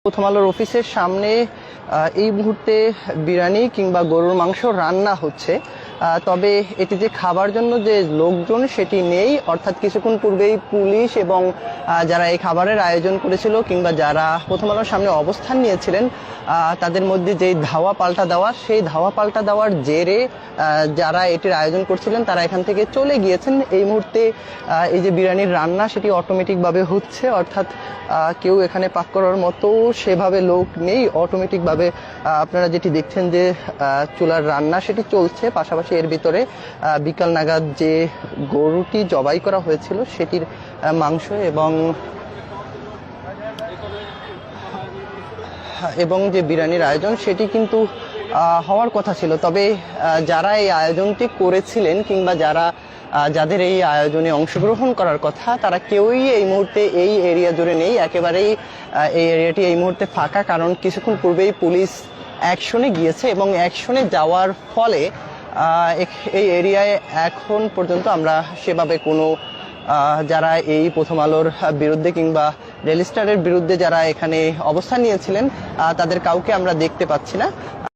প্রথম আলোর অফিসের সামনে এই মুহূর্তে বিরিয়ানি কিংবা গরুর মাংস রান্না হচ্ছে, তবে এটি যে খাবার জন্য যে লোকজন সেটি নেই। অর্থাৎ কিছুক্ষণ পূর্বেই পুলিশ এবং যারা এই খাবারের আয়োজন করেছিল কিংবা যারা প্রথম আলোর সামনে অবস্থান নিয়েছিলেন তাদের মধ্যে যেই ধাওয়া পাল্টা দেওয়া, সেই ধাওয়া পাল্টা দেওয়ার জেরে যারা এটির আয়োজন করছিলেন তারা এখান থেকে চলে গিয়েছেন। এই মুহূর্তে এই যে বিরিয়ানির রান্না সেটি অটোমেটিকভাবে হচ্ছে, অর্থাৎ কেউ এখানে পাক করার মতো সেভাবে লোক নেই। অটোমেটিকভাবে আপনারা যেটি দেখছেন যে চুলার রান্না সেটি চলছে, পাশাপাশি এর ভিতরে বিকাল নাগাদ যে গরুটি জবাই করা হয়েছিল সেটির মাংস এবং যে বিরিয়ানির আয়োজন সেটি কিন্তু হওয়ার কথা ছিল। তবে যারা এই আয়োজনটি করেছিলেন কিংবা যাদের এই আয়োজনে অংশগ্রহণ করার কথা তারা কেউই এই মুহূর্তে এই এরিয়া জুড়ে নেই। একেবারেই এই এরিয়াটি এই মুহূর্তে ফাঁকা, কারণ কিছুক্ষণ পূর্বেই পুলিশ অ্যাকশনে গিয়েছে এবং অ্যাকশনে যাওয়ার ফলে এই এরিয়ায় এখন পর্যন্ত আমরা সেভাবে কোনো যারা এই প্রথম আলোর বিরুদ্ধে কিংবা রেল স্টারের বিরুদ্ধে যারা এখানে অবস্থান নিয়েছিলেন তাদের কাউকে আমরা দেখতে পাচ্ছি না।